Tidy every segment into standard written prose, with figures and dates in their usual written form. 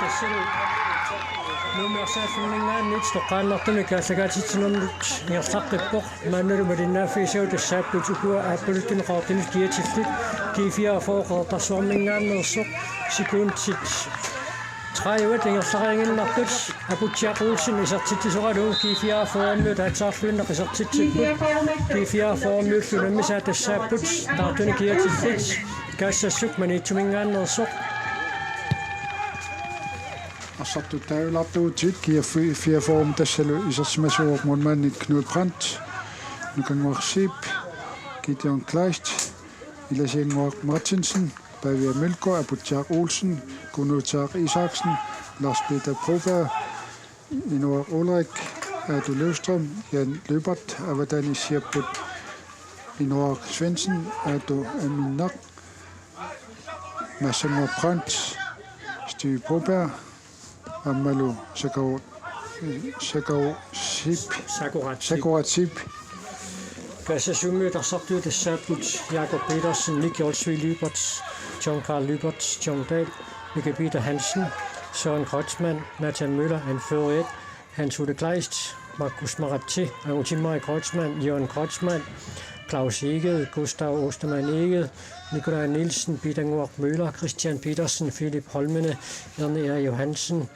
тассалу нумерсааффиннгааннит тоққааннартами каасагаатитсинернут ингерлаққиппоқ маанналу малиннааффисау тассааппут укуа ааппалуттуни qaartinut kiatillut кифиа фооқартарсуармингааннерсоқ секундтит траиват ингерлақаангиннарпут апутсиақуулсин исертитсоралуу кифиа фоормиут атсаарлуиннақ исертитсиппут кифиа фоормиуллу наммисаа тассааппут таартуни киатиллит каассассук маниитсумингааннерсоқ Asattu taulatuutit kia form tassalu isarsimasuuq munmaannit Knud Brandt nukanguarsiip Gideon Kleist Ilasianguaq Martinsen Pavia Mølgaard Aputiaq Olsen Gunnar Isaksen Lars Peter Broberg Inuaq Ulrik Adu Løvstrøm Jan Løbert Avadani Sierput Inuaq Svendsen Adu Aminak Massanguaq Brandt Stig Broberg Amalu Sakoratsip Kassasummiutarsartuu tassaapput Jakob Petersen, Nick Jolsvig Lyberts, John Carl Lyberts, John Dahl, Mikke Peter Hansen, Søren Kreutzmann, Nathan Møller, Anne Hans Ulle Kleist, Markus Maratti, Antimari Kreutzmann, Jørgen Kreutzmann, Claus Eged, Gustav Ostermann Eged, Nikolaj Nielsen, Peter Nguaq Møller, Christian Petersen, Philip Holmene, Jan E. Johansen,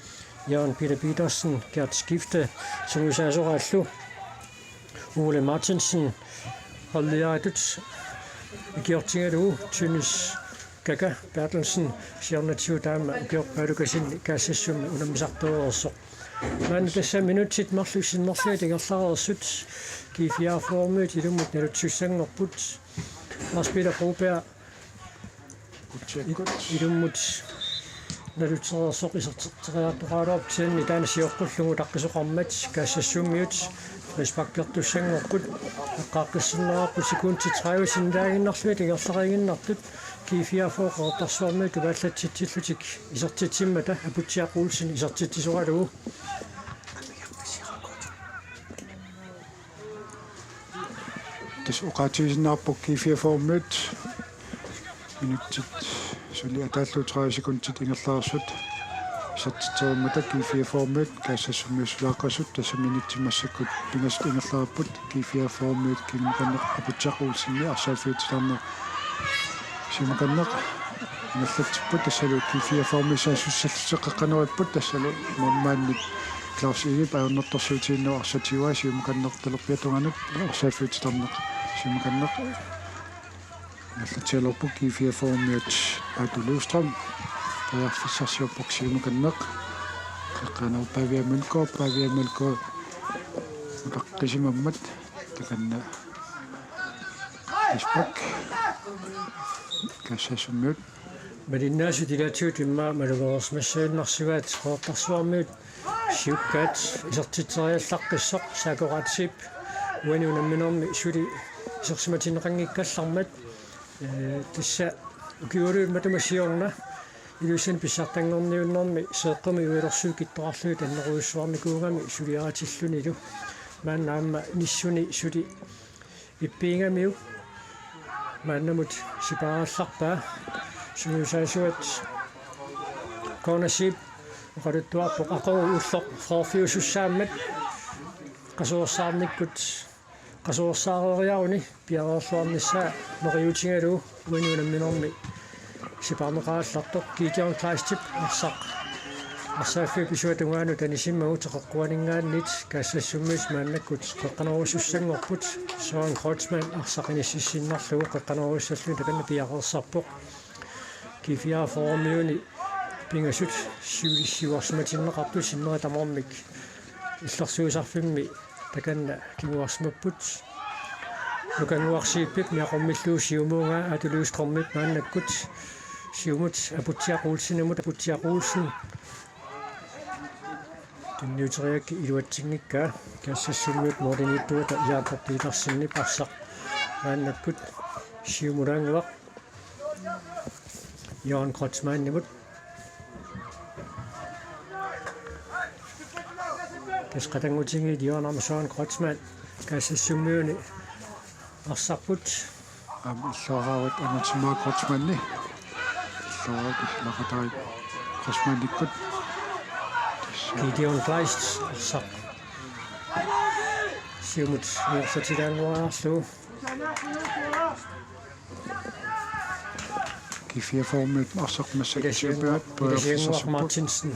Jørgen Peter Petersen, Gert Skifte, Sungusasorallu, Ole Martinsen, Holliadut, Gjortingeru, Tynis Gaga, Bertelsen, Sjørnatiu Dam, Gjort Padukasin, Kassasum, Unamsartoorso. Men tässä minuutit mahlusin mahluitin allarsut, kifia formøt i dummet når du tyssang og put. Lars Peter Broberg i dummet når du træder så ret op til i denne sjovkullu takkisuqarmat kassassumiut respekt du sang og put qaqqissinaa på sekund til 30 sin daaginnarluitin allariginnartut kifia fooqartarsuarmut tuballatittillutik isertittimmata aputiaqulsin isertittisuralu Das uqaatigisinnaarpuk kifia formut minuttit suli atallu 30 sekundtit ingerlaarsut isartitserummata kifia formut kaassassumiusulaaqasut tasaminittimassakkut pingas ingerlaarput kifia formut kinqanneq aputiaqulsinni arsaaffiutilarneq simakanneq ingerlatsipput tassalu kifia formisaasussallusseqqaqqanuipput tassalu munmaannit Klaus Eged ajornertorsuutiinnu arsatiua simakanneq talerpiatunganut arsaaffiutilarneq simakanneq ingerlatsialorpuk kifia formut Adu Løvstrøm Pajafissarsiorpuk simakanneq qaqqaanu Pavia Mølgaard qaqqisimmammat takanna Ispak kassassummut Malinnaasut ilatiut imma maluversmassuinnarssugaat qoortarsuarmiut siukkaat isertitseriallaqqissoq sakoratsip uaniunamminermi suli isersimatinneqanngikkallarmat tassa ukiuluut matamasiorna ilusan pissartanngorniunnermi seeqqami uilersuukittorarluut anneruussuarmikuugami suliaratillunilu maannaamma nissuni suli ippiingamiu maannamut siparaallarpaa sumusaasuat kornasip oqaluttuarpoq aqoru ulloq forfiusussaammat qasuersaarnikkut qasuersaareriaruni piareerluarnissaa noriutingalu uanuunamminermi siparneqaallartoq Gideon Kleistip arsaaffi pisuatungaanu tanisimmagu teqeqquaningaannit kaassassumis maannakkut qeqqanerusussanngorput Søren Kreutzmann arsaqinississinnarlugu qeqqanerussalluni takanna piareersarpoq kifia formiuni pingasut siulissiuarsimatinneqartu sinneritamarmik illersuusarfimmi takanna kinguarsmapput nukanguarsiippik miaqormilluu siumuunga Adu Løvstrømmit maannakkut siumut aputiaqulsinamut aputiaqulsin tunniuteriakki iluatsingikka kaassassummut moorlinittuuta Jakob Petersenni parsaq maannakkut siumulaanguaq Jørgen Kreutzmann nimut kasqatangutingi Jørgen Søren Kreutzmann kaassassumiuni arsarput illooraavut anatimaa Kreutzmanni illooraaki laqatai Kreutzmannikkut Gideon Kleist arsaq siumut iorlatilaanguarlu Kifiaformit arsaq massaktiupiat Pedersen Martinsen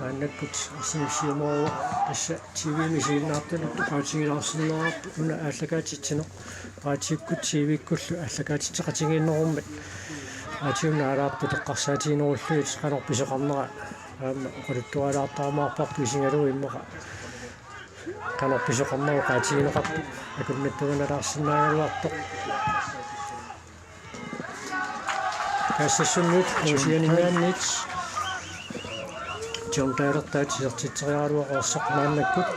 annakut arsimsiumoru tassa TV-misiinnaartanut qaatigilaarsinnarap una ааллагаатитсино qaatiikkut TV-kkullu ааллагаатитсеқатигииннеруммат qaatiunna alaarpu teqqarsaatiinеруллуит qanorpisoqarnera аама оқалуттуалаартаамаарпарпу исингалуи иммаqa qanorpisoqarneru qaatiginеқарпу акуннаттуганалаарсинаагалуартоқ кассассуннут усианинааннит John Taylor sertificeriaaluaqorsoq maannakut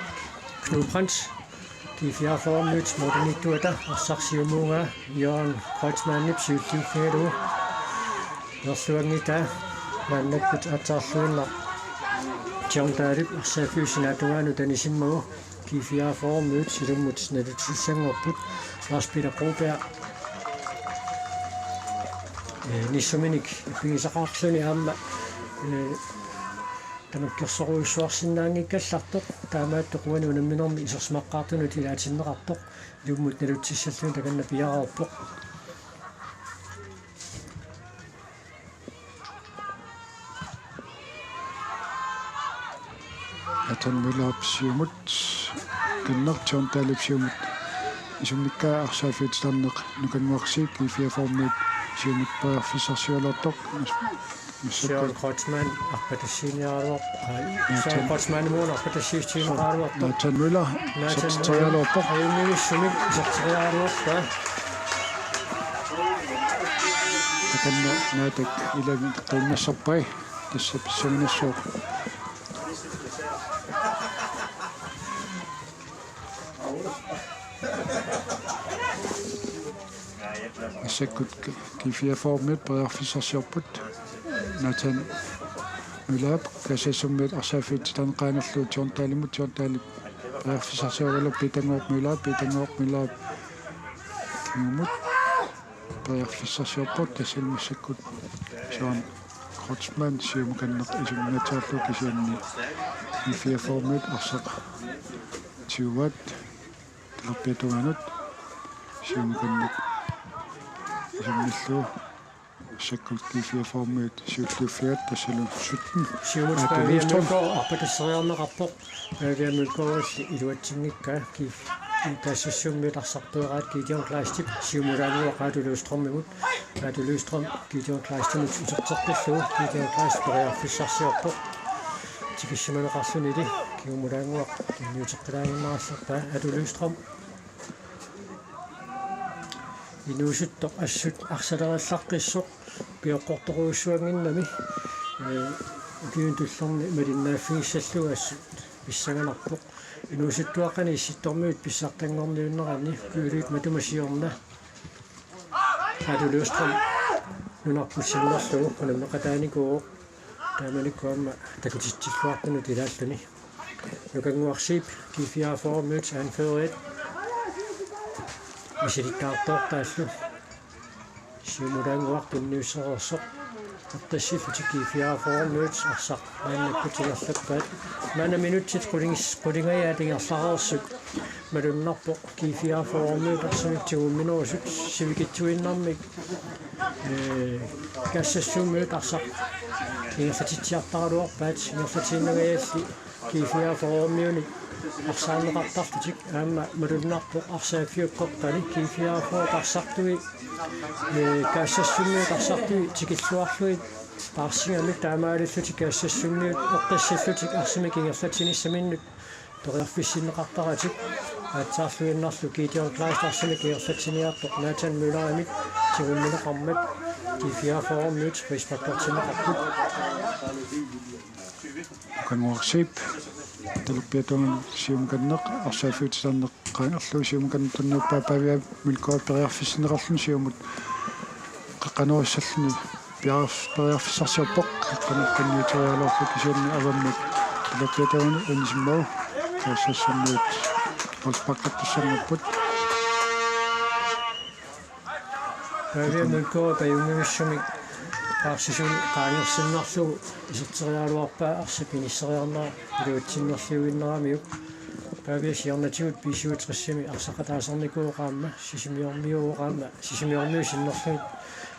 Knud Prins kifiaformut modernituata arsarsiumuunga Jørgen Kreutzmann psykiatriu Norsuangita maannakut atarluunna John Taylor arsafyusinaatugaanu tanisimmagu kifiaformut silummut natutissangorput Lars Peter Broberg Nissuminik pingisaqaarluni aamma Tanukkersoruissuarsinnaangikkallartoq taamaattoquani unamminermi isersmaqqaartunu tilaatinneqartoq lummut nalutissalluni takanna piaraarpoq atan milaapsiumut kannertion taalipsiumut isumnikkaa arsaafiitstarneq nukanguarsiik kifiaformut siumut paarfissarsiualertoq Jørgen Kreutzmann arpatassiiniaruaq Jørgen Kreutzmann muun arpatassiistiineqaaruartoq Nathan Møller sertificeriaaluarpoq ayunnigissumik sertificeriaaluarpa takanna naatak ilami qimmassarpai tassa pissanginassuuq Assakut kifiaformit paarfissarsiorput Nathan Møller kassassummit arsaafiitsitaneqaanallu John Taylor paarfissarsiorlup Peter Møller kimut paarfissarsiorput tassilmassakut Jørgen Kreutzmann siumukanneq isumnataarlu kisianni kifiaformit arsaq tiuvat talerpiatuganut siumukanneq isumnillu Sakkult kifiaformit siulluuffiat tassalu 17 siumutpaaviamulko arpatasseriarneqarpoq paaviamulkoorulli iluatsingikka kif tassassummiit arsarpeeraat Gideon Kleistik siumulaanuaqaatuluustrommigut aatuluustrom Gideon Kleistimut usertertillu Gideon Kleist periarfissarsiorpoq tikissimaleqarlunili kiumulaanuaq niuteqqilaaginnarallерпаа aatuluustrom Inusuttoq assut arsalerallaqqissoq pioqqortoruussuanginnami ukiuntullerni malinnaaffigissalluga assut pissanganarpoq inusuttuaqqani issittormiut pissartangorniunnerani kuuliit matumasiorna atuluustram nunarpussillerlugu unammeqataanikuuq taamanikkuamma takutitsilluartunu tilaalluni nukanguarsiip kifiaformut anføret Isirikkaartoortaallu siumulaanguartunniusserersoq tattassiffutik kifiaformut arsaq maannakkutigerlappaat maana minutsit qulingayaatigerlareersuk malunnarpoq kifiaformut arsumitsigumminerusut sivikitsuinnarmik kassassummiut arsaq ingerlatitsiartaraluarpaat ingerlatiinnagayalli kifiaformiuni арсаанеқартартутик аама малуннарпоқ арсааффиуккортани кифиаафоо тарсартуи каассассунниу тарсартуи тикиллуарлуи таарсигами таамаалиллутик каассассунниут эққиссаллутик арсимикингерлатиниссаминнут ториарфиссиннеқартаратик аатсаарлуиннарлу Gideon Kleist арсимикингерлатиниартоқ Nathan Møller амик тигумминеқармат кифиаафоормут приспаттортинеқарпут кангуарсип талуппиатунган сиумканнеқ арсааффиутсаарнеққаанерлу сиумканнутуннууппаа павиа милкуаппериарфиссинеқарлун сиумут қаққануассаллуни пиарфиссарсиорпоқ қаққанукканниутериалоорлу кисианни аваммут талуппиатунган унисиммау каассассаммуут полспаққаттуссангаппут павиа милкуапа юнгимиссумик Paarsisun qaangersinnarlugu iserterialuarpaa arsapinisseriarnera iluutsinnerliuinneramiuk paaviasiarnatigut piisuutrissimi arsaqataasernikuuqaamma sisimiormiuuqaamma sisimiormiu sinnerlugut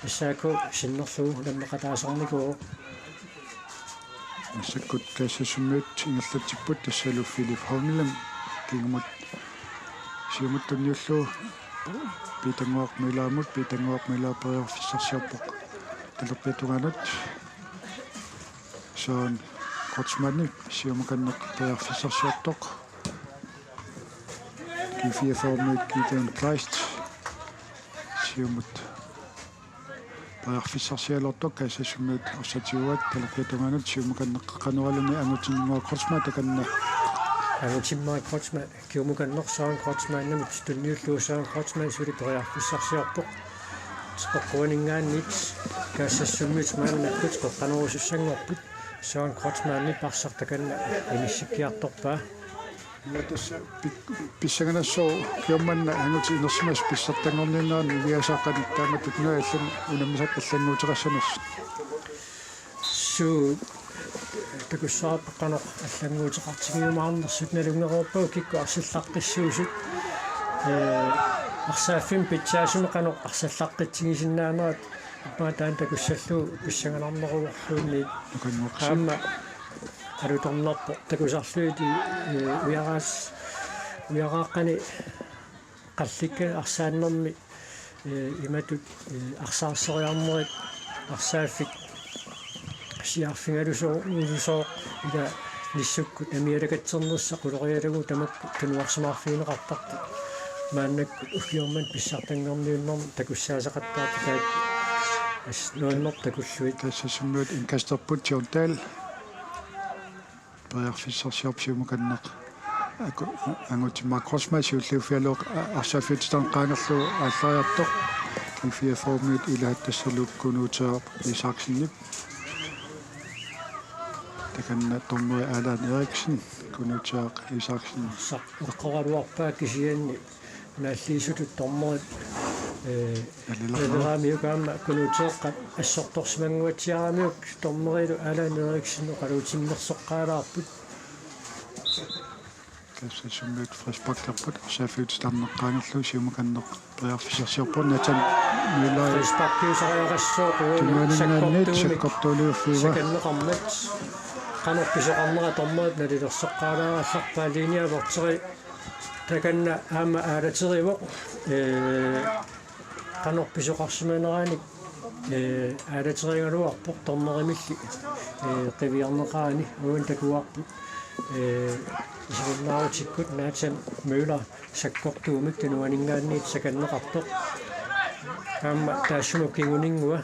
issaaku sinnerlugu lammeqataasernikuuq Sakut kassasummiut ingerlatipput tassalu Philip Hongelam kingmut siumuttunniullu pitanguaqmilaaperiorfissarsiarpoq talerpitunganut soon kortsmanni siumukanneq periorfissarsiartoq kifiaformiut Gideon Christ siumut periorfissarsialortoq kassasummiut arsatiuat talerpitunganut siumukanneqqaqanualuni angutinngua kortsma takanna Angutimmaa kortsma kiumukannersaun kortsmaannamut tunniulluusaan kortsma suli periorfissarsiarpoq teqoqquaningaannit kaassassummit maannakkut qoqqanerusussangorput soon kortsmaanni parsartakanna inissikkiartorpaa tässä pissanganassoo kiommanna anguti inersimas pissartangorniinnaarni viasaaqanittaamatut nuallan unammisat allanguuteqassanas suu takussaarpeqqanoq allanguuteqartigiumaarnersut nalungeruuppagu kikku arsillaqqissuusut арсааффим питсаасумеқано арсаллаққитсигисиннаанерат аппаатаан такуссаллуу писсаганарнеруарлуунни аама алуторнерпо такусарлуити уярааққани қалликка арсааннерми иматут арсаарсериарнерит арсааффик сиарфингалусоо ила ниссуккут амиалагатсернерса қулериалагу тамакку тунуарсимаарфиинеқартарту мааннак уфиорман писсартангорниуннерм такуссаасақаттаати таат ас нуаннер такуллуит тассасуммуут инкастерпут тиортаал periorfissarsiorpsiumukannaq aku angutимма кросмасиуллууфиалоқ арсааффитстан qaangerlu ааллариартоқ кифиаформиут илааттассалуккунуутеап исааксиннип таканна томмери алаан эриксен кунуутеақ исааксин эққораруарпаа кисианни нааллиисутут тормерит элераамиукаама кунуутеэққат ассорторсимангуатсиарамиук тормерилу алаан эриксен оқалуутиннерсоққаалаарпут тассасуммуут фриспактерпут арсааффитстарнеққаангерлу сиумуканнеқ periorfissarsiorput натан милаа фриспаккиусариарассоо саккортуулиуффиуа саканнеқармат qanорписоқарнера тормерит налилерсоққаалааралларпаа линиавортери таканна аама аалатеривоқ qanорписоқарсиманерааник аалатеригалуарпоқ тормеримилли қивиарнеқаани уун такуарпут исернааутиккут наатсан мøller саккортуумик тануанингаанниит саканнеқартоқ аама таассумуккингунингуа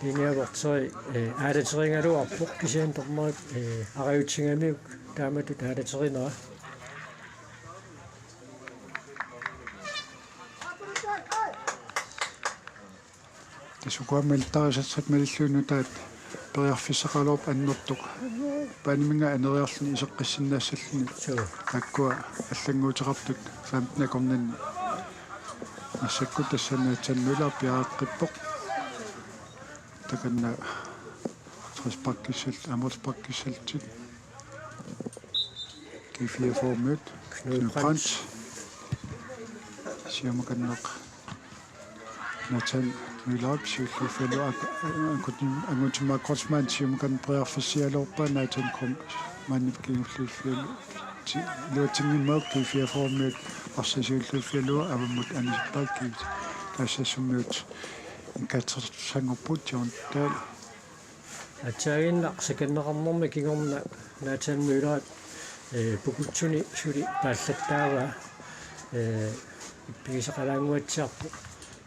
линиавортери аалатеригалуарпоқ кисиан тормерит ариутсингамиук тааматут аалатеринера тисукуаммилтарисатсат малиллуунутаат periorfissaqaluup annertuq пааниминга анериарлни исеққиссиннаассаллини аккуа аллангуутеқартут 15 корнанни ассакку тассанаатсаннулаа пиааққиппоқ таканна триспаккиссал аморспаккиссалтит кифиаформут кнуфранц сиамаканнеқ натан милаап сиуллуффалу акутим агутимма корсман сиумкан periorfissialorpa натан ком маннипкиуллуффалу луутингиммаак кифиаформут арсасиуллуффалу аваммут анисиппаакки кассасуммуут инкатсэрсангорпут тиунтаал атсаагинна саканнеқарнэрми кигорна натан милаат пукутсуни сули пааллаттаава иппигисақалаангуатсиарпу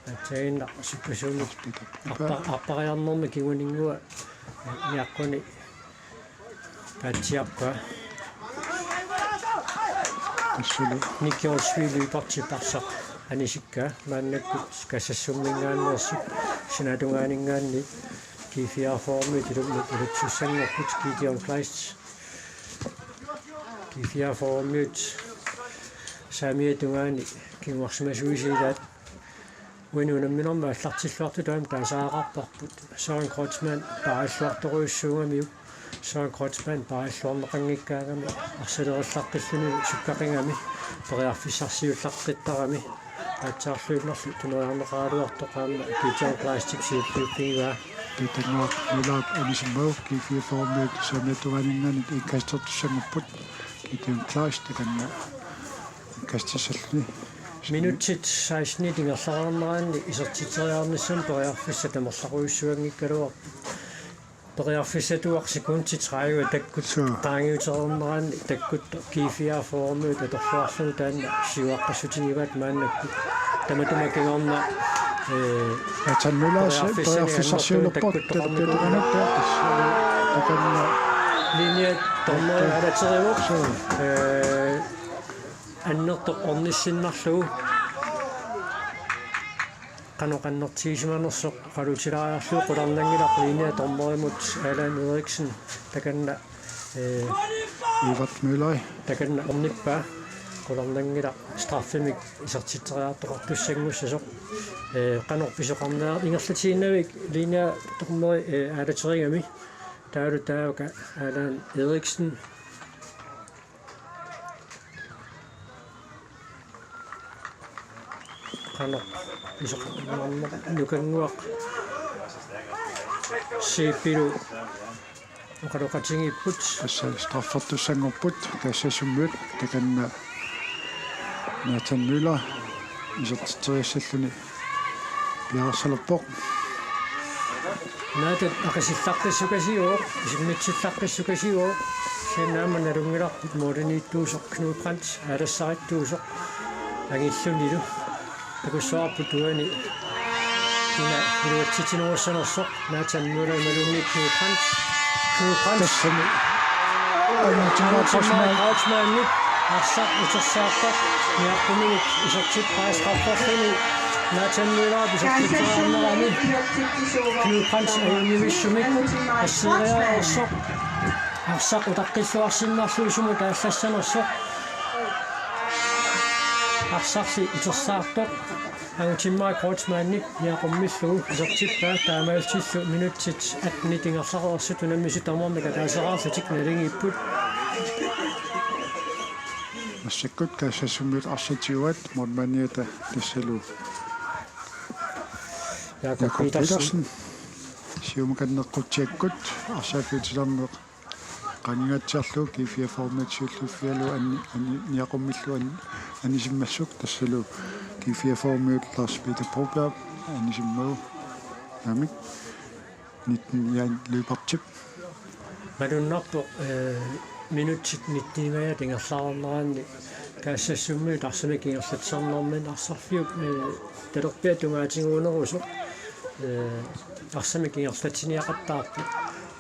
атсаагинна суппасуунни аппариарнэрми кигунингуа иаққуни патсиарпа тассулу никиорсвили партипарсақ анисикка мааннаккут кассассуммингааннерсут синатунгаанингаанни кифиаформи тилуммут улутсуссангорпут Gideon Christ кифиаформиут самиатунгаани кингуарсимасуисилаат uinuunamminorma allartilluartu taam taasaaqarparput Søren Kreutzmann parilluartoruissuungamiu Søren Kreutzmann parilluarneqanngikkaagami arsalerillaqilluni sukkaqingami periarfissarsiullaqqittarami atsaarluinnerlu tuneriarneqaaluartoqaamma kiitaan plastiksiulluuppigaa Pitängaa milaat anisimau kiifiaformiut sametuaninganit ikastortussangupput kiitaan klaaistakanna kastisalluni minutsit 16 tingerlararneraanni isertiteriarnissam periarfissa tamerlaruissuangikkaluar periarfissatuaq sekunti 30 takkut taangiutererneraanni takkut kiifiaformiut atorluarlugu taanna siuaqqassutigivat maannakku tamatumakingorna Tan Møllers periarfissarsiullerput takutuganappeartis takanna linje tommer alateriuq annertoq ornissinnerlugu qanoqannertiisimanersoq qalutilaariarlugu qularnangilaq linje tommerimut Allan Eriksen takanna Evert Møller takanna ornippa qularnangilaq straffimik isertiteriartoqartussangussasuq qanorpisoqarnaa ingerlatiinnavik linje tormeri alaterigami taalu taauka Allan Eriksen qanor isoqarnarma nukanguaq siipilu oqaloqatingipput straffertussangupput kaassasummiut takanna Nathan Møller isertiteriassalluni piarassalerpoq naatat aqasillaqtassukasiuoq isimmitsillaqtassukasiuoq sennaama nalungilarput modernittuusoq Knud Brandt alassarittuusoq angillunilu takussoarput tuani tuna luatsitinuussanersoq Nathan Møller malungi Knud Brandt tassami Kreutzmann arsaq utersaarpaq niartumik isertit paasqarparluni Nathan Møller isertitteraarnerami Knud Brandt ayunivissumik asseriaersoq arsaq utaqqilluarsinnarluisumu taallassanersoq arsarli utersaartoq angutimmaa Kreutzmannik niaqommillugu isertippaa taamaaltillu minutsit 18 tingerlarersut unammisut amornaka taaseraarlatik nalingipput Massakkut kaassasummiut arsatiuat modmaniata tassalu Jakob Petersen siumukanneqqutiakkut arsaafiutilarneq qaningatsiarlu kiifiaformiatsuulluuffialu anni niaqommillu anisimmassuk tassalu kiifiaformiut Lars Peter Broberg anisimmagu namik 19 jan løbertip malunnarpo minutsit 19 tingerlaarneraanni kaassasummiut arsamikingерлатсарнэрмин арсарфиук талерпиатунгаатингуунеруусо арсамикингерлатсиниақаттаарпу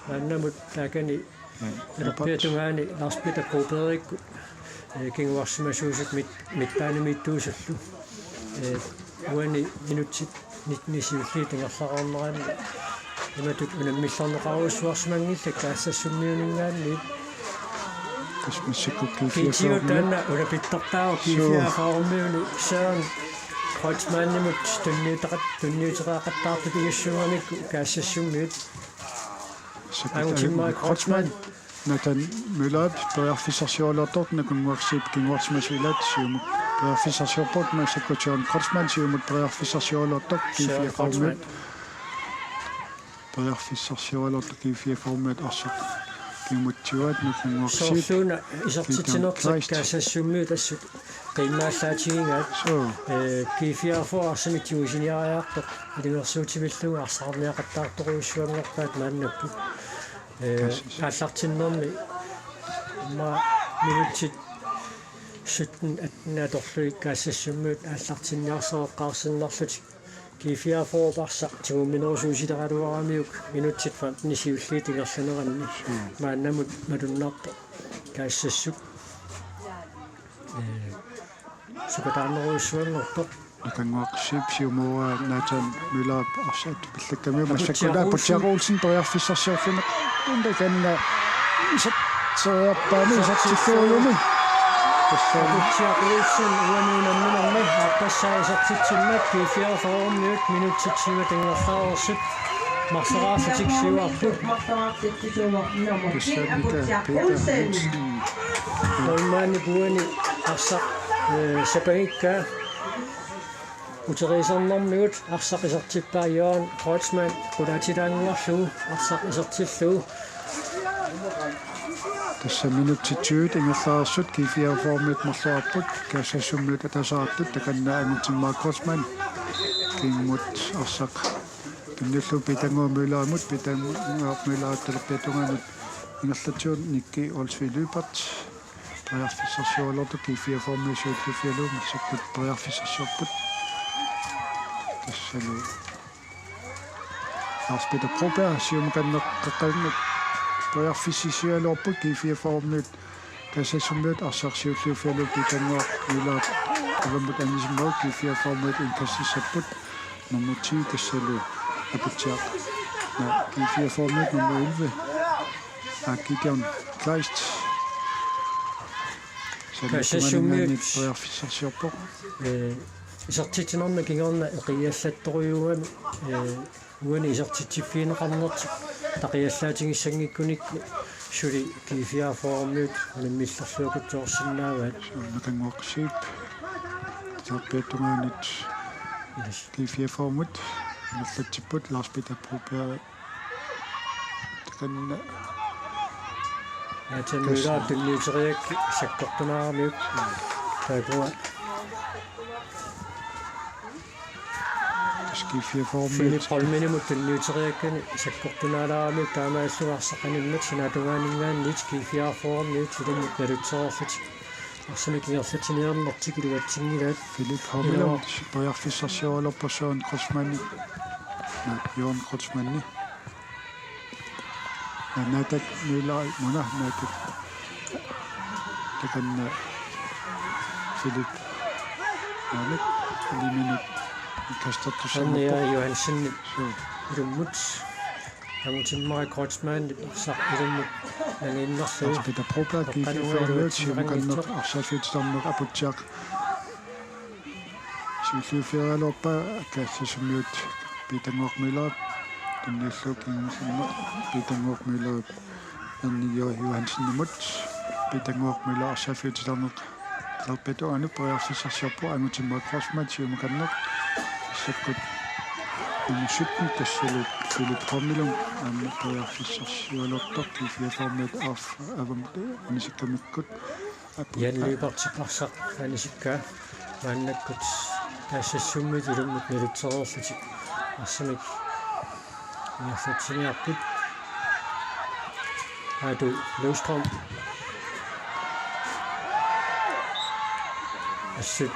мааннамут таакани талерпиатунгаани Lars Peter Brobergikku кингуарсимасуусут митпаанамиттуусаллу уани минутsit 19 tingerlaarneraanni иматут унаммилларнеқаруссуарсимангилла каассассуммиунингаанни Massakkut kiitiutanna ulapittартаау kiifiafaormiuni Søren Kreutzmannimut tunniuteqaqqattaarput igassuungamikku kaassassumiut angutimmaa Kreutzmann Nathan Møller periarfissarsiorluartort nakunguarsiip kinguarsimasuilaat siumut periarfissarsiorport Massakkut Søren Kreutzmann siumut periarfissarsiorluartort kiifiaformiut periarfissarsiorluartort kiifiaformiut arsaq kimutsuat nukunguarsiip soorluuna isertitinertak kaassassumiut assut qiimmaallaatigингаат kiifiafor arsamitiusiniariartoq ilingersuutivillugu arsarniaqattaartoruissuangerpaat maannappu аллартиннэрми ма минутsit 17-18 аторлуик каассассуммуут ааллартинниарсеэккаарсиннарлут кифиафоопарсақ тигумминерусуусилераалуарамиук минутsit 15 сиулли тигерланеранни мааннамут малуннаарта каассассук сукатаарнеруиссуангорто Nakangwaqsiip siumua Nathan Møller arsat pillakkamia massakkuda Putjaruulsen periarfissarsiorluneq tundakanna isat seriappaami isatsilluujumi tassaan Tiakulisin uanuunamminarmi aaqqassaaisartitsimmak kiifiarfoorummiut minutsitsiva tingerlaarsut marseraarlutik siuarput tassaan mitä Peter toimaani puani arsaq sapagikkaa uteriisernermiut arsaqisartippaa Jørgen Kreutzmann qulaatitaanguarlugu arsaqisartilluu tässä minuutti 20 ingerlaarsut kiifiarfoormiut marluarput kaassassummiut atasaartut takannaangutimmaa Kreutzmann kiimmut arsaq tunnillu pitanguamulaamut pitanguamulaattalappiatungaanut ingerlatiun nikki olsvilupart Triarfisarsiorlortu kiifiarfoormiusuutlufialu massakkut triarfisarsiorput tassalu Lars Peter Broberg siumukanneqqaqqagnut triarfisisialorput kiifiarfoormiut kassasummiut arsarsiulluufialu pitanguaq ilaat avamut anisimau kiifiarfoormiut inkassissapput nummer 10 tassalu aputiaq na kiifiarfoormiut nummer 11 Gideon Kleist isartitinerna kingerna eqiallattoriuami uani isartittiffiineqarnertik taqiallaatigissanngikkunikku suli kiifiarfoormiut unammillerluukutsoorsinnaavat nakanguaqsiip tarpiattungaanit kiifiarfoormut nerlatsipput Lars Peter Broberg takanna Møller tulliuteriakki sakkortunaarmiuk taakua kiifiarfoormiut Philip Holmenimut tulliuteriakkani sakkortunaalaarmiuk taamaalluarsaqanimmat sinatugaaninggaannit kiifiarfoormiut silamut nalutsererlutik arsamikingерлатинернэртик илуатсингилаат Philip Holmenim triarfisarsiorlorpassuun Kreutzmanni Jørgen Kreutzmanni natak Møller mana natak takanna Philip nanak liminut kastartussamappo Anna Johansen ilummut Angutimmaa Kreutzmann saq ilummut nangiinnerlu Lars Peter Broberg kiifiarfoormiut siumukanneq arsafiutisarneq aputiaq siulluufiaralorpa kassasummiut pitanguaq Møller tunnialluukingumussanneq pitanguaq Møller Anni Johansenimut pitanguaq Møller arsafiutisarneq larpatuanu priarfisarsiorpu angutimmaa Kreutzmann siumukanneq sakkut nummer 17 tassalu Philip Holmenim amma priarfisarsiorlortoq kiifiarfoormiut avamut anisikkammikkut Janlyupartiparsaq anisikkaa maannakkut kaassassummit ilummut nalutsererlutik arsamik ingerlatsiniarput Adu Løvstrøm assut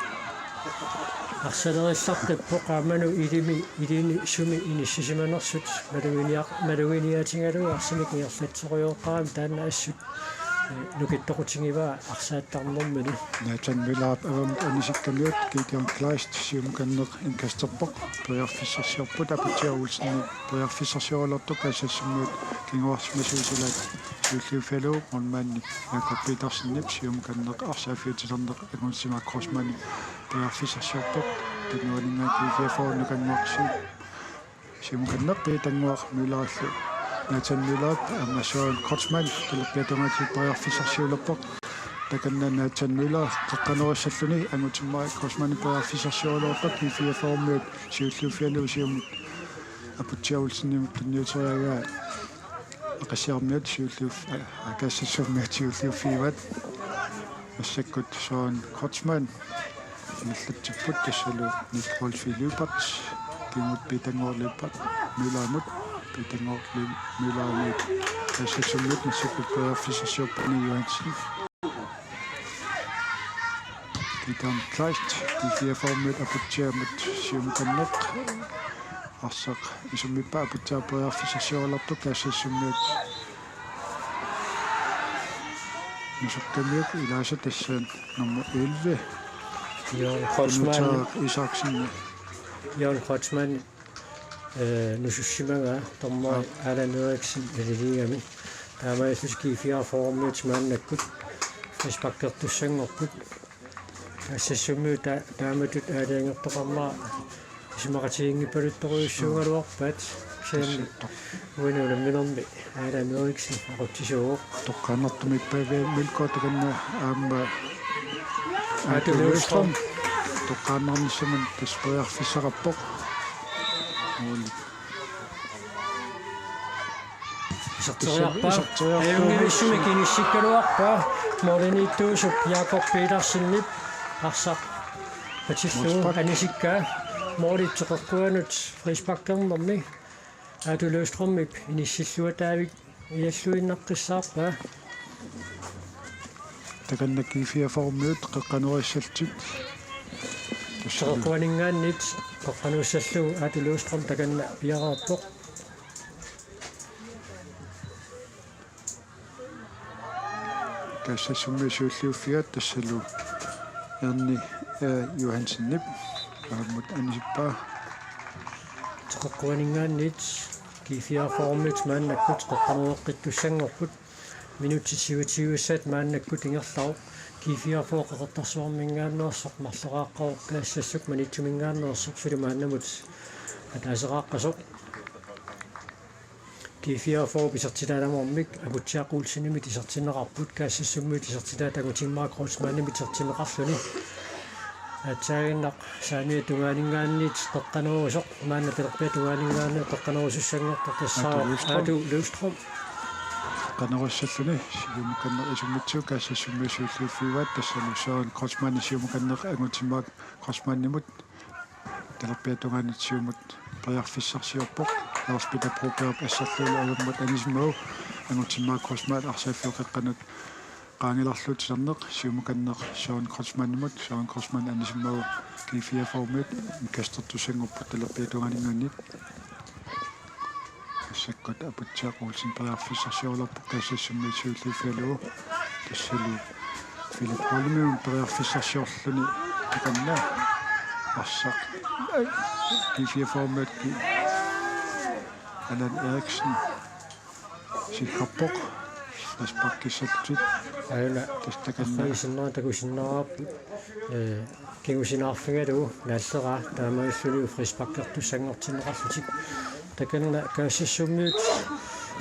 arsalerissartappo qaamanu ilini sumi inissisimanersut maluiniatingalu arsamik ingerlatsorioqqaam taanna assut nukittoqutingiva arsaattarnermani Nathan Møller avamut anisikkammiut Gideon Kleist siumukanneq inkasterpoq priarfisarsiorput aputiaulsenni priarfisarsiorlortu kassasummiut kinguarsmasuusilaat siulluufialu ormaanni Jakob Petersen siumukanneq arsaafiutiserneq angunsima Kreutzmanni priarfisarsiorpoq tanguaningaa kiifiarfoornukanguarsiu siumukanneq pitanguaq Møllerallu Nathan Møller Jørgen Kreutzmann talappiatungaati priarfisarsiullerpoq takanna Nathan Møller qaqqanerissalluni angutimmaa Kreutzmanni priarfisarsiorlortoq kiifiarfoormiut siulluufialu siumut aputiaulsennimut tunniuteriagaa aqassiarmiut siulluuf akassassurmiut siulluuffiivat massakkut Jørgen Kreutzmann nallattipput tassalu Nikolsvilupart kiimut pitanguorluppart Møllermut pitanguorlu Møllermut kassassummut massakkut priarfisarsiorpuni Johansen Gideon Kleist kiifiarfoormiut aputiaamut siumukanneq arsaq isummippa aputiaa priarfisarsiorlortu kaassassummut nusukkammiut ilaasa tassaan nummer 11 Jørgen Kreutzmann Isaksen Jørgen Kreutzmann nusussimaga tormai Allan Eriksen aliligami taamaaisuski kiifiarfoormiut maannakkut rispakkertussangorput ассассуммуу тааматут аалиангертоқармаа исмақатигингиппалутторуйуссуунгалуарпаат саами уинула минорми аалаамерикси ақутсисуо тоққаннартумик паве милкотаканна аама аатулуустром тоққаннарниссаман таспериарфиссақарпоқ мули исертериарпаа аюнгивиссуми киниссиккалуарпаа моринитуусуп Jakob Petersenнип арсақ патиллуу анисиккаа моритсеқаркуанут фриспаккернэрми аатулуустроммип иниссиллуатаавик иаллуиннаққиссаарпаа таканнаки фиаформиут қеққануассалтит тассеқаркуанингааннит қеққануссаллуу аатулуустром таканна пиараарпоқ тассассуммисууллиуффиат тассалу ерни Johansenнип ааммут анисиппаа теққуанингааннит кифиаформит мааннаккут қеққануэққиттуссангорпут минутсисиватиуссаат мааннаккут ингерлау кифиафооқеқартарсуармингааннерсоқ марлерааққоо каассассук манитсумингааннерсоқ филимааннамут атаасерааққасоқ кифиафоо писертилааламормик апутсиақулсинимит исертинеқарпут каассассуммит исертилаатагутиммаа кроусмааннимит исертинеқарлуни атсаагиннақ саамиа тунгаанингааннит қеққануусоқ маанна пилерпиа тунгаанингаанна қеққануусуссангортор тассаа аату луустром канаруссаллуни сиумуканнер исуммитсуу каассассуммисууллиуффиваат тассалу саан кросмани сиумуканнер агутиммаак кросманнимут пилерпиа тунгаанитсиумут приарфиссарсиорпоқ лорспита пропеоп ассерлула агаммат анисмау агутиммаак кросмаат арсааффиоқеққанут qaangilарлут сарнеқ сиумуканнеқ саан кросманнимут саан кросман анисмау кифиаформит кастертусангорпут талерпиа тунгаанингааннит саккот апутсаақуулсин приарфиссарсиорларпу каассассуммисууллиффалуу тассалу Philip Holmøen приарфиссарсиорлуни таканна арсақ кифиаформит Allan Eriksen сиккарпоқ аспаккиссалтит аюна тастакаффаисиннера такусиннераарпу кигусинаарфигалу нааллераа таамаиссулиу фриспаккертуссангортинеқарлутик таканна каассассуммиут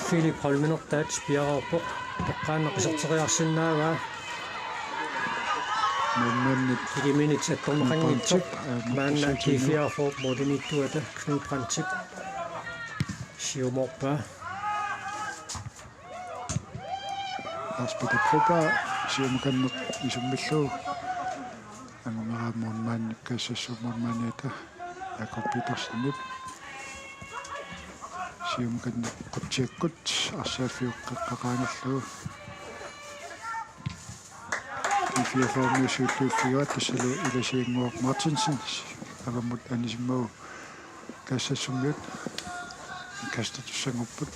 Philip Holmenерtaat пиараарпоқ тоққааннеқисертериарсинааваа мэннит кигиминик саттормақангитсоқ маанна кифиарфоо модиниттуата Knud Brandtip сиуморпа аспита пропа сиумуканнеқ исуммиллуу ангамарамуун маанник каассассуммуун маанниата Jakob Petersenнип сиумуканнеқ қутсиаккут арсааффиуққаққаанерлуу кифиаформиусууллууффигуат тассалу иласиингуақ Martinsen агаммут анисиммау каассассуммиут кастертуссангорпут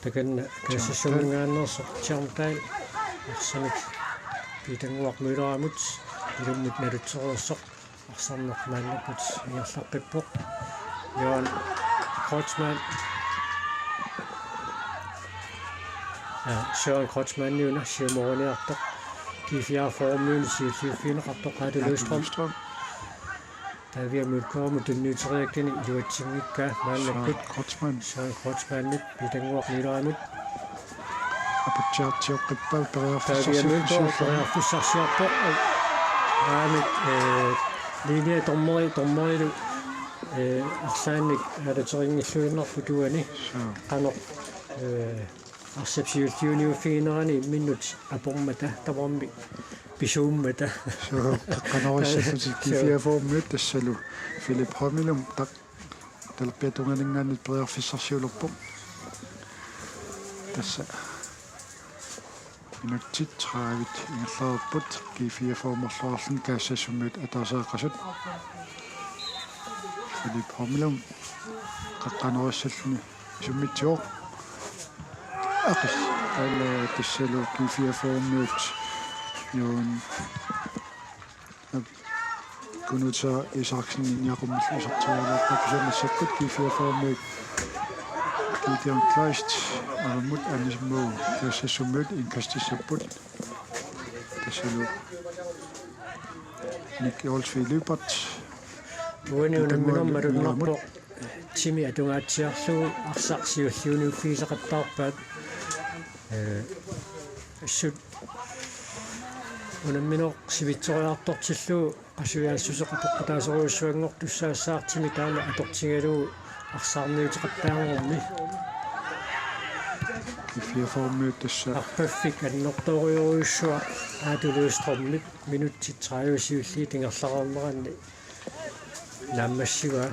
таканна каассассумингааннерсоқ чармтаал арсамик питангуақ миларамут илуммут налутсеруссоқ арсарнеқ мааннаккут иерларпиппоқ Johan Kreutzmann Søren Kreutzmann nævner Schermorniartoq кифиаформиун сиуллиуффинеқартоқ аатулуустrom тавиамулкоорму тунниутериактани илуатсингиккаа мааннаккут Kreutzmann Søren Kreutzmannит питангуақ миларамут апутсаартиоққиппал тавиамулкоорму аамит линия тормерилу арсаанник алатерингиллуиннарфу туани qanoq арсапсиултиуниуффигинерани миннут апормата тамарми писууmmата qanarussallути кифиаформиут тассалу Philip Holmøen так талпиатунгалингааннит приарфиссарсиулерпоқ тасса минутсит 30 ингерлаарпут кифиаформерлуарлун каассассуммиут атаасааққасут Philip Holmøen qaqqanerussalluni суммитсиоқ ақис алла тассалу кифиаформиут юун kunutsa isaksin niaqummill isartualaappak sannassakut kifiafaarmiit kiitian klaist aramut anismuu tassassummut inkastissaput tassalu Nick Olsvig-Lübert униунамминэрмаруннарпо тими атунгааtsiарлугу арсарсиуллуунуффисақаттаарпаат ассут унамминер сивитсориартортиллуу qasuyaassuseqatoqqataasuruussuanngor tussaassаарtimi taama atortingaluu арсаарниутеқаттаангорни kifiafaarmiut tassa арпаффик аннорториоруйуссуа аатулуустрормит минутти 30 сиулли тингерлақарнеранни наммассуа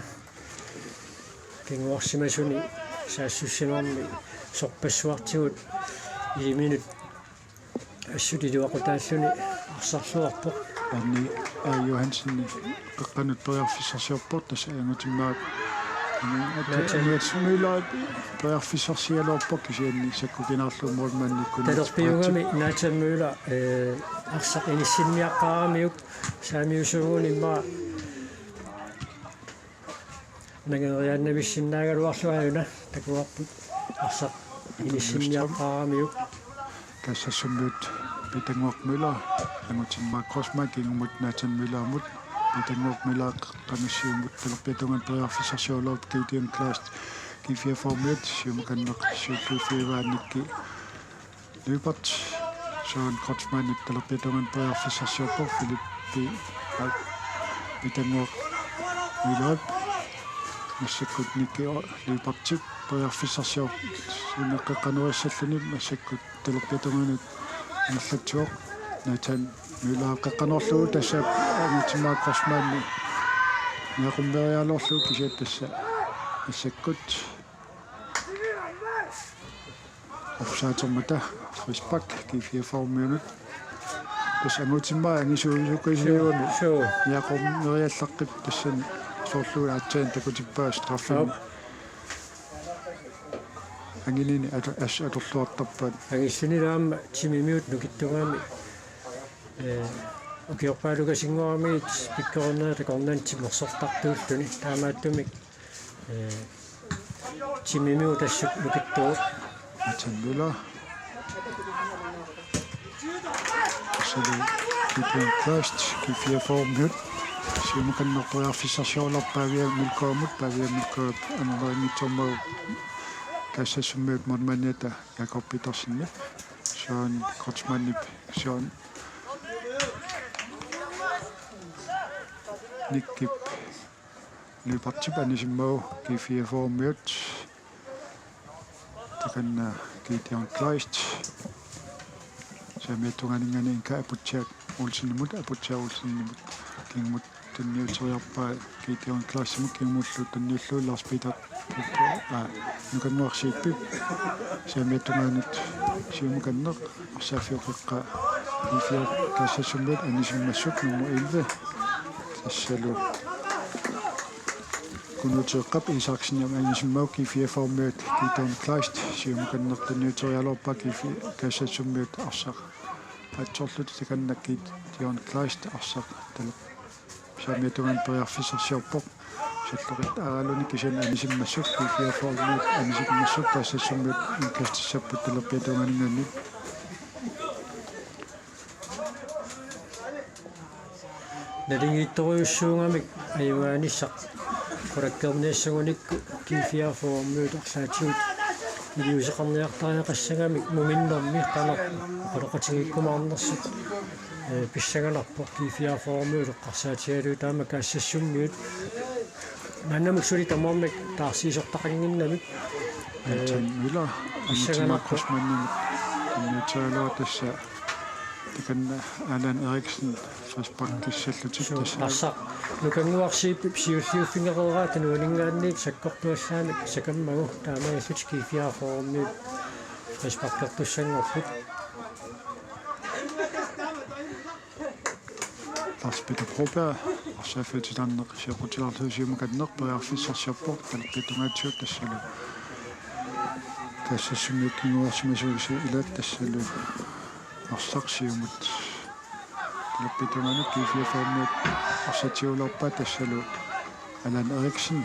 кингуарсимасуни саассуссимарми сорпассуартигут 1 минут ассутилуақутааллуни арсарлуарпо Anni Johansen qaqanut toriarfissarsiorport tassa angutimaak Møller toriarfissarsialorpok kisianni sakkukinaarluumormannikkuni талерпиугами Nathan Møller арсақ инисsimmiaqqaaramiuk saamiusuuguni имма нагерианнависсиннаагалуарлуаюна такуарпут арсақ инисsimmiaqqaaramiuk kassassummiut Peter Møller angutimaak Crossmark ingumut Nathan Møller mut Peter Møller qamissiumut talerpiatungan toriarfissarsiorlorp kiitian klaast kifiafaarmiut siumukanneq suukkuufiivaannikki Lübert Søren Krotsmann talerpiatungan toriarfissarsiorpor Filippi Peter Møller массаккут никки Лübertик toriarfissarsior синеққаnuassalluni массаккут таlerpiatunganut наллатсуоқ Nathan Møller qeqqanorlugu tassa angutimaak Crossmanni niaqumveriaalorlugu kisiat tassa массаккут offside-mata frisbak kifiafaarmiunut tassa angutimaa angisuusuqisiuuni niaqumveriallaqqip tassani soorlugu aatsaan takutippaa straffin angilini atorluartarpaat агиссунилаама тимимиут нукиттугаами укиорпаалугасингуарамигит пиккорнеата корнантимерсортартууллуни таамааттумик тимимиу тассук нукиттугу Nathan Møller tassali kiitian klaast kifiafaarmiut siumukannertoriarfissarsiorlarpaagia milkoomut anerleringitsormau kassassummiut mormaniata Jakob Petersenni Søren Krotsmannip Søren Nikkip Lübertip anissimmau kifiafaarmiut takanna kiitian klaast saamiattunganinganiinka aputsaak ulsinimut kingmut tanniuteriarpaa kiitian klaassimuk kingmullu tanniullu Lars Peter nukannuarsiippi saamiattungaanut siumukanneq arsaafiuqeqqa kifia kassassummiut anissimmassuk nummer 11 tassalu kunuteeqqap isaaksiniam anissimmauk kifiafaarmiut kiitian klaast siumukanneq tanniuterialorpaa kifi kassassummiut arsaq atsorlut takannak kiitian klaast arsaq tal saamiattungaan toriarfissarsiorpoq salluqit aaluni kisan anissimmassuk kifiafaarmiut anissimmassuk kassassummiut inkastissappat talerpiatunganinganni налингиитториуссуунгамик аюгаанissaq qulakkerniassагуникку кифиафоормуут арсаатигут илиусеқарниартариақассагамик муминнэрми qanaq qoloqatigikkumаарнерсут писсагаларпо кифиафоормуут эққарсаатигалуу таама каассассуммиут маннамик сули тамаамик таарсиисортақангиннамик Nathan Møller angutimaak Crossmanni tanniuterialor tassa takanna Allan Eriksen frisbak kissallutik tassa арсақ нукангуарсииппи сиуллиуффингерераата нуалингаанниит саккортуаллаамик сакаммагу таамагаллут кифиафоормуут фрисбаккертуссангорпут Lars Peter Broberg arsaaffiutitarneq siaqutilarluusiumukanneq toriarfissarsiorpoq talerpiatungaatiut tassalu kassassummiukkinguarsimasuusi ilaat tassalu arsaqsiumut Lapitunganu kifiaformiut arsatiulorpa tassalu Allan Eriksen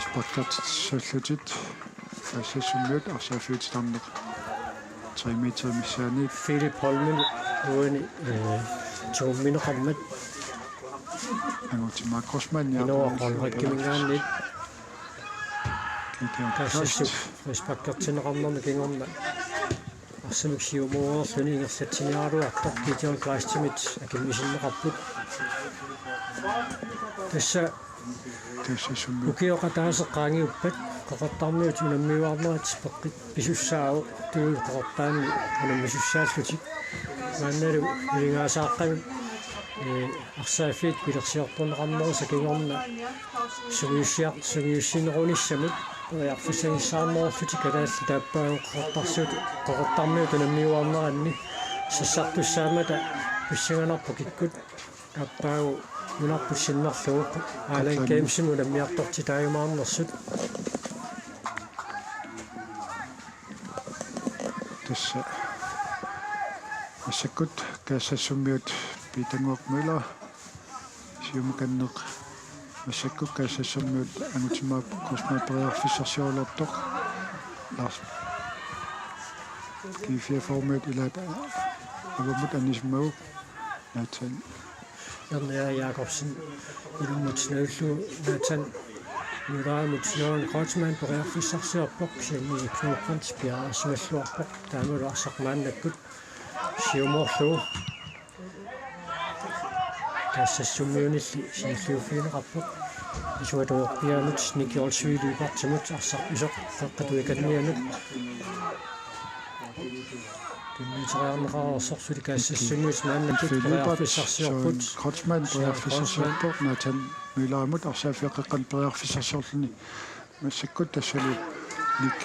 sportkartitsallutit тассассуммиут арсаафиутитарнеқ 3 метр миссаани Philip Holmen уани туумминеқармат ангути макросман инуаққарнериккимингаанни тассассу китиан респектертинеқарнерми кингорна арсамик сиумуорлуни ингерсатсиниаруартор китиан клаастимит акиммисиннеқарпут тасса тассассуммиут укиоқатаасеққаангиуппат qoqartarmiut unammiuarnerat peqqit pisussaaru tuul qoqartaani unammissussaallutik maannalu ilingaasaaqqami арсааффит пилерсиорторнеқарнерса кингорна сугиуссинерунissamut яарфисагиссаарнерерлути калаалли тааппаагу qoqartarmiut unammiuarneranni сассартуссаамата писсаганарпу киккут аппаагу нунарпуссиннерлугу аалан геймсиму наммиарторти тааюмаарнерсут тасса ассаккут каассассуммиут питангуак мила сиумуканнеқ ассаккут каассассуммиут ангутимаап космопериарфиссарсиорулертоқ ларс кифиаформиут илаат авамут анисмау натсан Janne Jakobsen ilmutsinullu natan nuraamutsinaan Krotsman periarfissarsiorpoq sianni knuuqqant piaasualluarpoq taamuluarsarmaannakkut siumorlu тассассуммиунилли сииллууфиинеқарпоқ исуатуорпианут никиорсуилуипартимут арсарписоқ феққатуиканнианут тиммитераарнеқарсорсули каассассуниут нааннакут периарфиссарсиорпут Krotsman periarfissarsiorpoq натан милаамут арсаафиаққеққан периарфиссарсиорлуни массаккут тассалу ник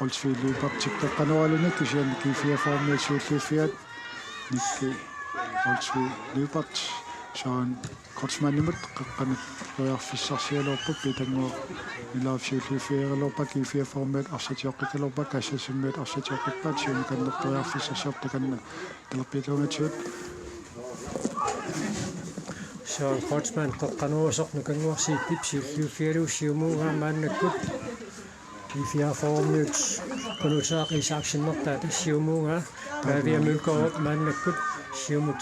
олсвилуипартиккеққануалуни кисианни кифиаформиут сууллууффиат никки олсвилуипарт саан Krotsmanimut qeqqanut periarfissarsialorput pitangua ilaafsiulluufiералорпа кифиаформиут арсатиоққикалорпа каассассуммиут арсатиоққиппаат сиумуканнеқ periarfissarsiortakанна талерпилунгатсуут Søren Krotsman qeqqanuusoq nukangуарсииппип сиуллууффиалуссиумуугаа мааннаккут кифиаформиут конутаақи исааксиннертаа тассиумуугаа таавиамулкорут мааннаккут сиумут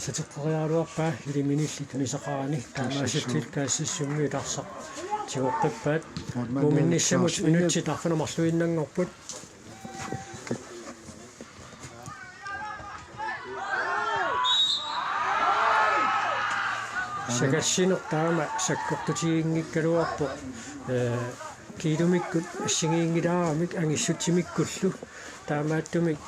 сатеққариаруарпаа илиминилли тунисақарани таамааситтил каассассуммиут арсақ тиоққиппаат муминниссамут минутси тарфанамарлуиннангорпут сагассинеқ таама саккортутигингиккалуарпо килумиккут ассигиингилаарамик ангиссутсимиккуллу таамааттумик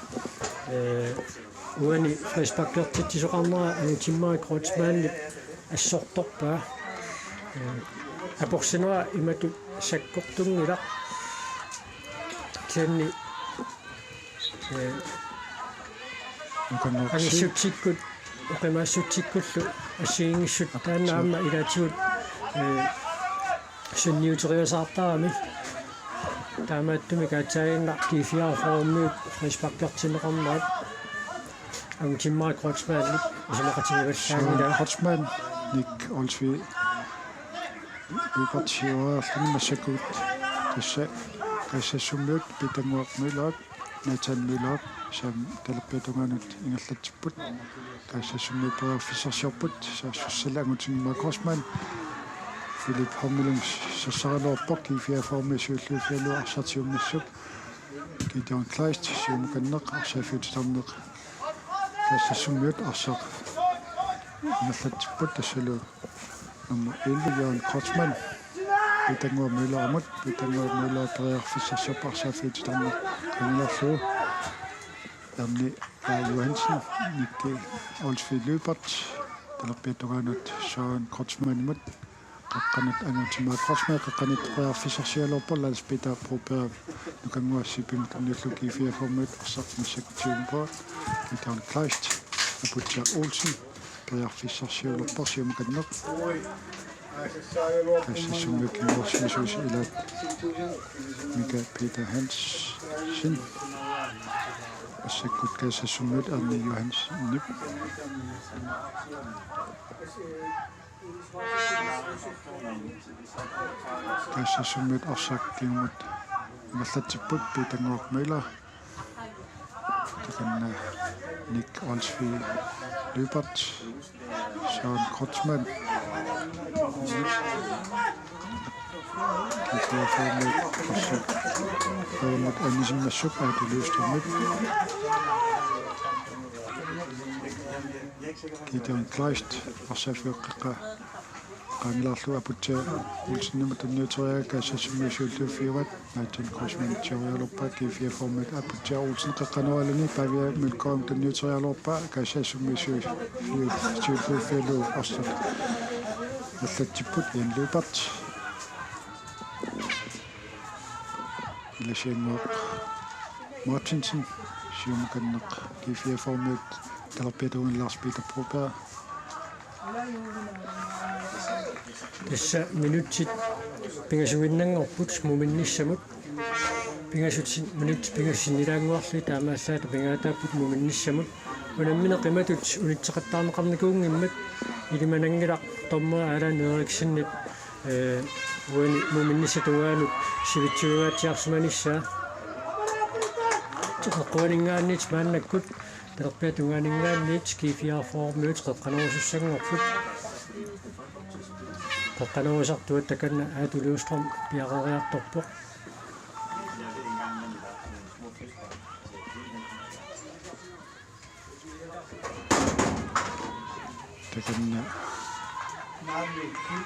уани фреспаккертитсоқарнера анутиммаа Krotsmanни ассорторпаа апорсинера иматут саккортунгила тенни ангиссутсиккут оқимаассутсиккуллу ассигингиссут таанаама илаатигут сунниутериасаартарами таамааттуми каатсаагиннар кифиаформиут фреспаккертинеқарнерат ангутиммаа Krotsmanni исамақатигиваллаангила Krotsman ник олсви випатсиуаарлуни массаккут тасса каассассуммиут питангуақ милаат натан милаат сам талерпиатунгаанут ингерлатсиппут каассассуммиут periarfissarsiorput саассуссала ангутиммаа Krotsman Philip Holmen сассаралуарпоқ кифиаформи сууллууфиалу арсартиуммиссуп китиан класт сиумуканнеқ арсаафиутитарнеқ каассассуммиут арсақ ингерлатсиппут тассалу nummer 11 Jørgen Krotsman питангуа милаамут питангуа милаа periarfissarsiorpar саафиутитарнеқ каниларлуу Damni Johansen nikki olsfilluupart talерпиатугаанут Søren Krotsmanimut qaqqanut angutimaa Krotsman qaqqanit periarfissarsialorpallals pita propera nukangуассипимут униллу кифиаформут арсартмиссакутиумпаа китаан класт апутса Olsen periarfissarsialorpar siumukannеқ тассассуммикиуорсимисуус илаат Mika Peter Hansen ассаккут каасассуммут Арни Йоханс нип каасассуммут арсааккиумут маллатсиппут питангуармила таканна Ник Olsvi Lübert Sean Kreutzmann mit einem Schub gelöst mit geht ja gleicht was er für qanillarlu aputsa ulsinnimat anniuteriaga sassumiisuullu fiurat naatsin kosmanitsiorialorpa kifia format aputsa ulsin qaqqanualani pavia milkoom tanniuterialorpa kassassumiisuullu fiulu arsat allatsipput yanluupart ilashianguaq Martinsen siumukanneq kifia format talerpiatuun Lars Peter Broberg Tässä minuutsit pingasuinnanngorput muminnissamut pingasutsin minut pingasinnilaanguarli taamaallaata pingaataaput muminnissamut unammina qimatut unitseqattaarneqarnikuungimmat ilimanangilaq torma alaneeriksinnit uani muminnissatugaanut sivitsugaatiarsumanissaa teqquaningaannit maannakkut talerpiatungaanningaannit kiifiarformiut qeqqanuusussangorput qaqqanuusartuat takanna aatuluustrom piaqariartorpoq takanna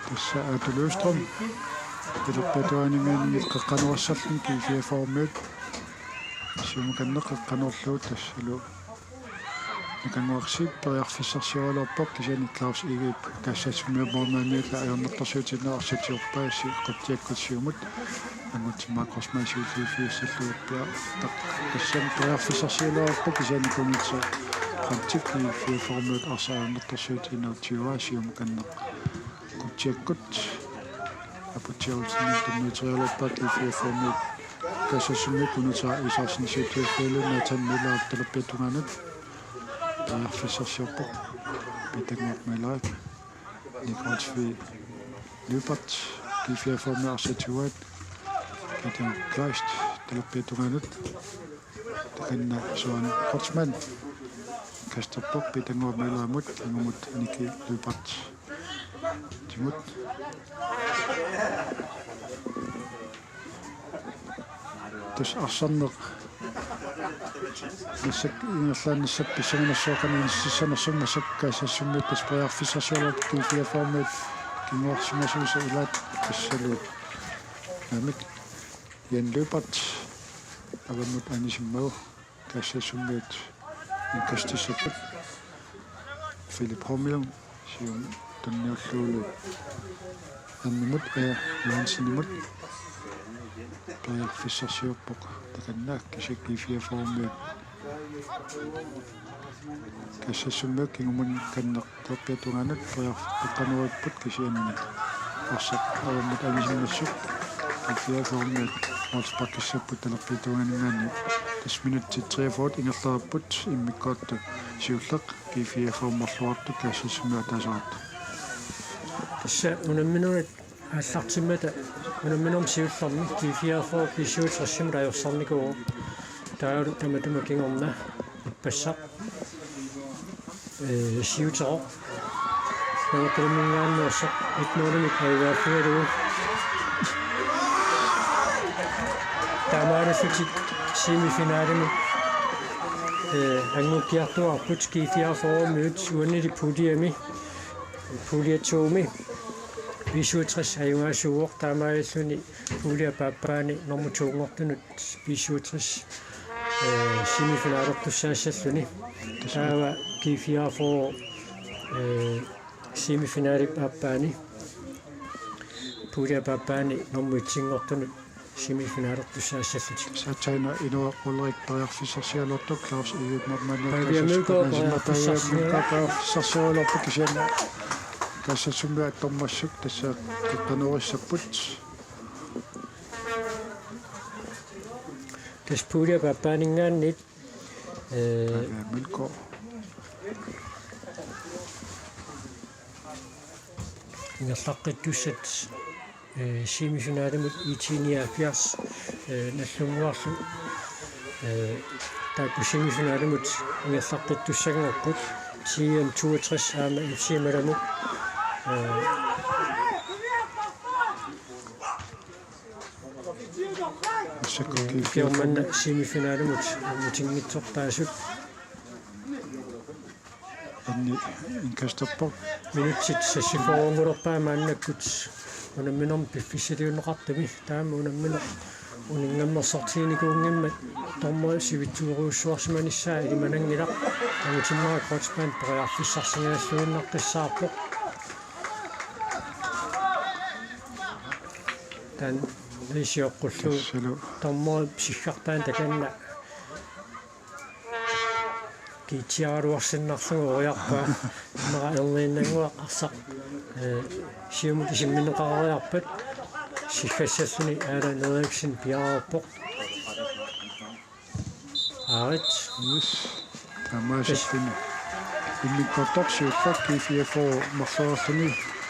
tassa aatuluustrom pilerpatuaningaannit qaqqanuassarlun kiifiaformiut siumukanneq qaqqanuorluut tassalu Nikanguarsit periarfissarsiualorpoq kisani Klaus Igip kassassumiapormaamiilla ajornertarsuutinna arsatiorpaasi qattiakkutsiumut angutsimaqorsmaasiulliifiissalluuppia tassan periarfissarsiualorpoq kisani kunitsa qattikki fiaformuut arsaajornertarsuutiinnertiuaasiumukanneq kuttiakkut aputiarulsinni tunniuterialorpaat fiaformuut kassassumiut kunitsa isaarsinisiutiuffeelunna tannilaartalerpiatunganut Fissarsiorpoq pitanguarmalaak Nik Olsvi Lübert kifiaformi arsatuat kitan gleicht talerpiatunganut takanna Sean Kreutzmann kasterpoq pitanguarmalaamut ingumut Niki Lübert timut tus arsanneq Nassak ingerlaannassap pissanganassuoqaniississanersungassak kaassassummiut tasperiarfissarsiulat kifiaformiut kinguarsimasuusa ilaat tassalu namik Jan Lübert avammut anisimmagu kaassassummiut inkastissaput Philip Hormilum sium tanniulluulu annimut Johansenimut periarfissarsiuppoq takannaak kisakkifiaformiut kassassummuk kingumun kanneq terpiatunganut periarpeqqanuariput kisianni arsak avammut anisimmassuk kifiaformiut ortspakkissapput talerpiatunganingaanni tasminutsit 43 ingerlarapput immikkoottu siulleq kifiaformerluartu kassassummua tasarat Tässä unamminuit аллартиммата унамминерм сиулларми кифиафоо кисуутэрсимут ajorсарникуу таалу таматума кингорна иппассақ сиутеро нагатэрмингааннерсақ итнуулимик айвааффигалуу тамаараффитик семифиналими ангуккиартуарпут кифиафоормиут уаннили пулиами пулиатсууми Visuutris ayuasuuq taamaalluni puulia paappaani normutsuungortunut visuutris semifinaalertussaasalluni taava kifiaafoo semifinaali paappaani puulia paappaani normuitsingortunut semifinaaletussaassallutik Satsaina inuaqullerik periarfissarsialortu Klaus Igip Periarfissarsialortu kisianna kassassummua tormassuk tassa qaqqanuurissapput tas puulia pappaaningaannit Melko. Ingerlaqqitusat semifinaalimut iitiniaapiars nallunguarlu taakku semifinaalimut ingerlaqqittussagangorput TM 62 aama FC-malamut kiormanna semifinaalimut mutingitsortaasut Anni inkastappo minutsit sassifoorungulerpaamaannakkut unamminorm piffissiliunneqartami taama unammino uningammersortiinikuunngimmat tormo sivittuuruussuarsimanissaa ilimanangilaq amutimmaa krotspan periarfissarsingaassuunnarqissaarpoq tan lisiоққуллу tormo sиггартаан таканна китиаруарсиннарлугу ориарпаа мара эрлииннангуа арсақ сиумут исимминеқариарпат сиггассассуни ааланериксин пиаарпоқ аарит yes тамаасаттини инниккорторсиуллак кифиафо марлерерлуни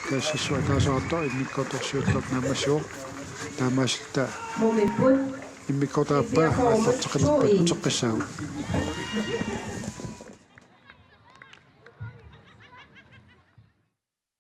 кассассуа таасаартор инниккорторсиуллак намасуо тамаасилта иммиккортааппаа аллартеқилерпат утеққиссаагу